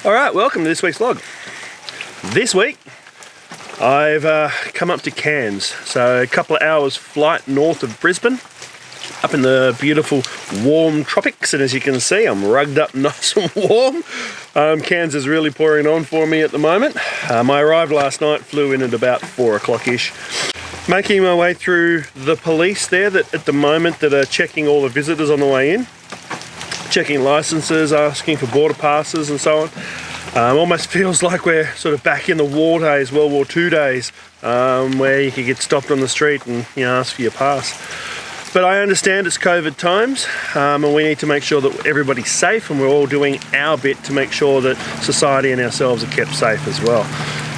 Alright, welcome to this week's vlog. This week I've come up to Cairns, so a couple of hours flight north of Brisbane, up in the beautiful warm tropics, and as you can see I'm rugged up nice and warm. Cairns is really pouring on for me at the moment. I arrived last night, flew in at about 4 o'clock-ish. Making my way through the police there that at the moment that are checking all the visitors on the way in. Checking licenses, asking for border passes and so on. Almost feels like we're sort of back in the war days, World War II days, where you could get stopped on the street and ask for your pass. But I understand it's COVID times, and we need to make sure that everybody's safe, and we're all doing our bit to make sure that society and ourselves are kept safe as well.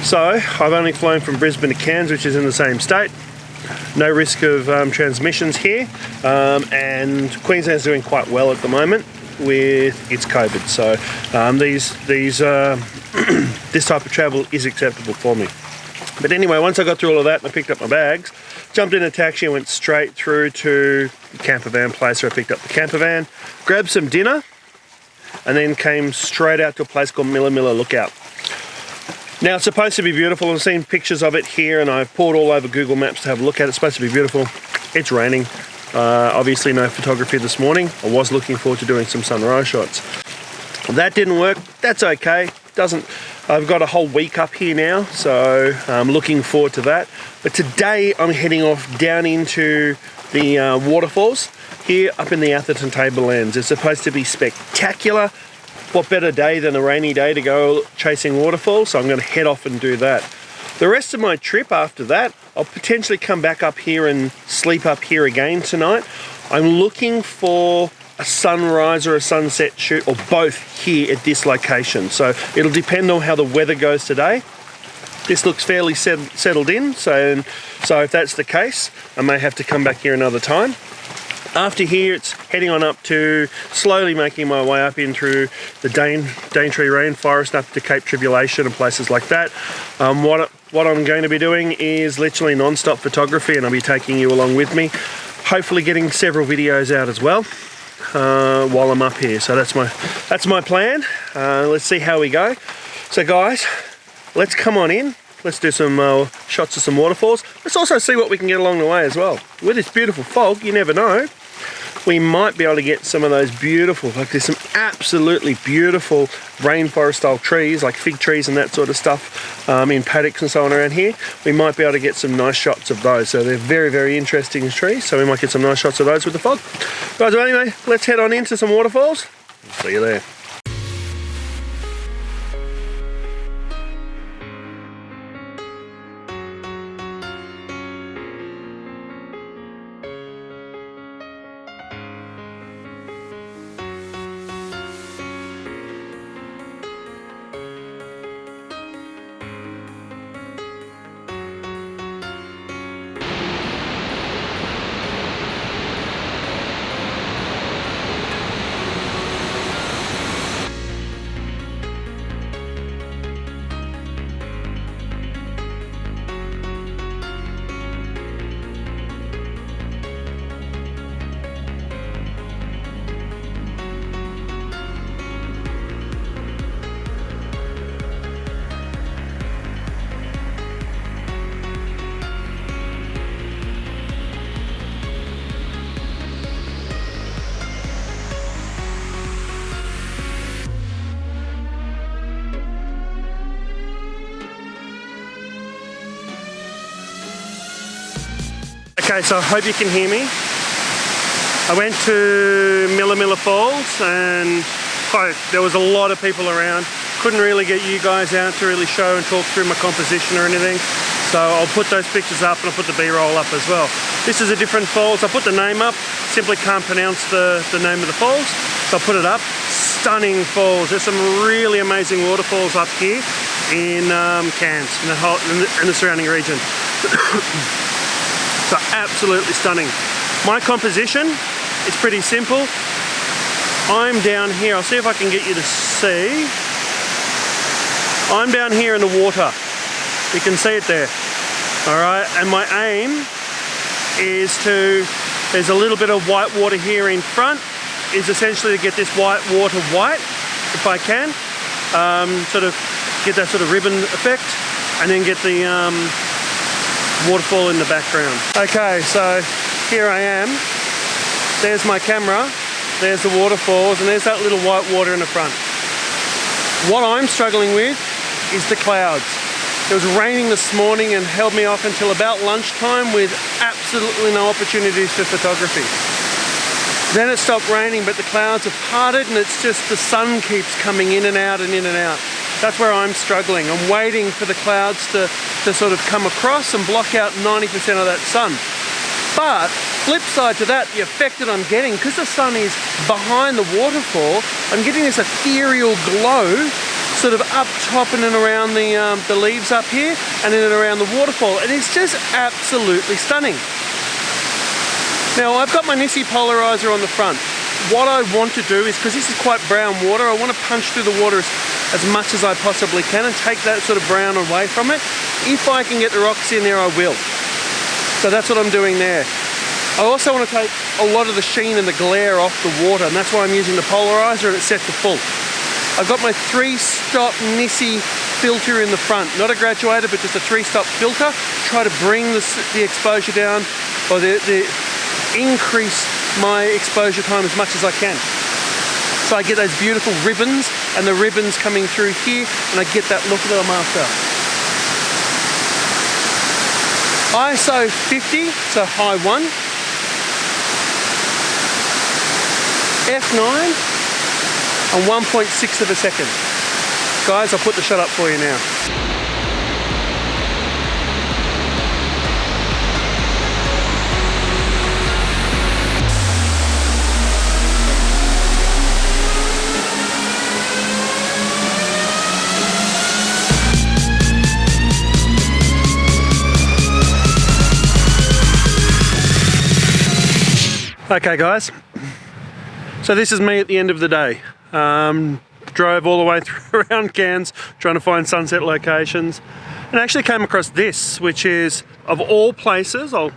So I've only flown from Brisbane to Cairns, which is in the same state. No risk of transmissions here, and Queensland's doing quite well at the moment with its COVID, so this type of travel is acceptable for me. But anyway, once I got through all of that and I picked up my bags, jumped in a taxi and went straight through to the camper van place where I picked up the camper van, grabbed some dinner, and then came straight out to a place called Milla Lookout. Now it's supposed to be beautiful. I've seen pictures of it here and I've poured all over Google Maps to have a look at it. It's supposed to be beautiful. It's raining. Obviously no photography this morning. I was looking forward to doing some sunrise shots. That didn't work. That's okay. I've got a whole week up here now, so I'm looking forward to that. But today I'm heading off down into the waterfalls here up in the Atherton Tablelands. It's supposed to be spectacular. What better day than a rainy day to go chasing waterfalls? So I'm going to head off and do that. The rest of my trip after that, I'll potentially come back up here and sleep up here again tonight. I'm looking for a sunrise or a sunset shoot, or both here at this location. So it'll depend on how the weather goes today. This looks fairly settled in, so if that's the case, I may have to come back here another time. After here, it's heading on up to, slowly making my way up in through the Daintree rainforest, up to Cape Tribulation and places like that. What I'm going to be doing is literally non-stop photography, and I'll be taking you along with me. Hopefully getting several videos out as well while I'm up here. So that's my plan. Let's see how we go. So guys, let's come on in. Let's do some shots of some waterfalls. Let's also see what we can get along the way as well. With this beautiful fog, you never know. We might be able to get some of those beautiful, like there's some absolutely beautiful rainforest style trees, like fig trees and that sort of stuff in paddocks and so on around here. We might be able to get some nice shots of those. So they're very, very interesting trees. So we might get some nice shots of those with the fog. Guys, well, anyway, let's head on into some waterfalls. See you there. Okay, so I hope you can hear me. I went to Milla Falls and there was a lot of people around. Couldn't really get you guys out to really show and talk through my composition or anything. So I'll put those pictures up and I'll put the B-roll up as well. This is a different falls. I put the name up, simply can't pronounce the name of the falls. So I'll put it up. Stunning falls. There's some really amazing waterfalls up here in Cairns, in the surrounding region. So absolutely stunning. My composition is pretty simple. I'm down here. I'll see if I can get you to see. I'm down here in the water. You can see it there. All right, and my aim is there's a little bit of white water here in front, is essentially to get this white water white, if I can. sort of get that sort of ribbon effect, and then get the waterfall in the background. Okay, so here I am. There's my camera, there's the waterfalls, and there's that little white water in the front. What I'm struggling with is the clouds. It was raining this morning and held me off until about lunchtime with absolutely no opportunities for photography. Then it stopped raining, but the clouds have parted and it's just the sun keeps coming in and out and in and out. That's where I'm struggling. I'm waiting for the clouds to sort of come across and block out 90% of that sun. But flip side to that, the effect that I'm getting, because the sun is behind the waterfall, I'm getting this ethereal glow sort of up top and then around the leaves up here and then around the waterfall, and it's just absolutely stunning. Now I've got my Nissi polarizer on the front. What I want to do is, because this is quite brown water, I want to punch through the water as much as I possibly can and take that sort of brown away from it. If I can get the rocks in there, I will. So that's what I'm doing there. I also want to take a lot of the sheen and the glare off the water, and that's why I'm using the polarizer and it's set to full. I've got my 3-stop Nissi filter in the front, not a graduator, but just a 3-stop filter. Try to bring the exposure down, or increase my exposure time as much as I can. So I get those beautiful ribbons, and the ribbons coming through here, and I get that look that I'm after. ISO 50, so high 1. F9 and 1.6 of a second. Guys, I'll put the shot up for you now. Okay guys, so this is me at the end of the day. Drove all the way through around Cairns trying to find sunset locations, and actually came across this, which is, of all places, I'll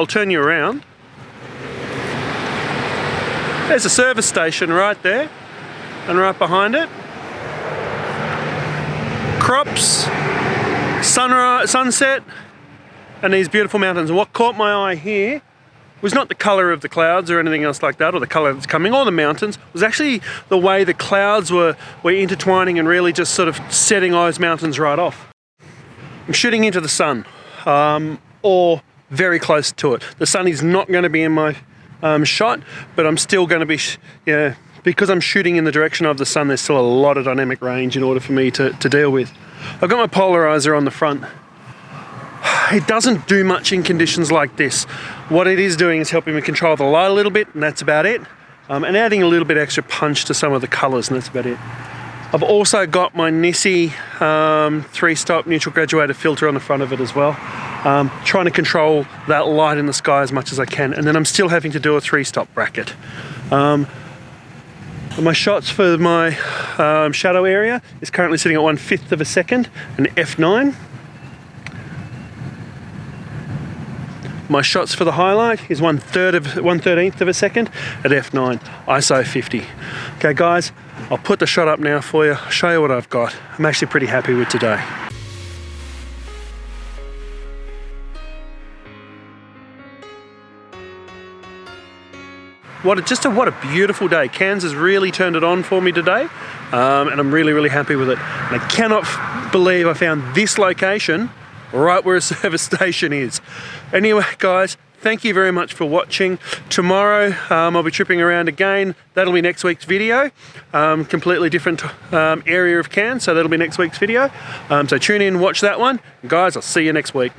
turn you around. There's a service station right there, and right behind it, crops, sunrise, sunset, and these beautiful mountains. And what caught my eye here was not the colour of the clouds or anything else like that, or the colour that's coming, or the mountains. It was actually the way the clouds were intertwining and really just sort of setting those mountains right off. I'm shooting into the sun, or very close to it. The sun is not going to be in my shot, but I'm still going to be, because I'm shooting in the direction of the sun, there's still a lot of dynamic range in order for me to deal with. I've got my polarizer on the front. It doesn't do much in conditions like this. What it is doing is helping me control the light a little bit, and that's about it. And adding a little bit extra punch to some of the colours, and that's about it. I've also got my Nissi 3-stop neutral graduated filter on the front of it as well. Trying to control that light in the sky as much as I can, and then I'm still having to do a 3-stop bracket. My shots for my shadow area is currently sitting at 1/5 of a second, an F9. My shots for the highlight is 1/13 of a second at F9, ISO 50. Okay guys, I'll put the shot up now for you, show you what I've got. I'm actually pretty happy with today. What a beautiful day. Cairns has really turned it on for me today, and I'm really happy with it. And I cannot believe I found this location right where a service station is. Anyway guys, thank you very much for watching. Tomorrow I'll be tripping around again. That'll be next week's video. Completely different area of Cairns, so that'll be next week's video. So tune in, watch that one. Guys, I'll see you next week.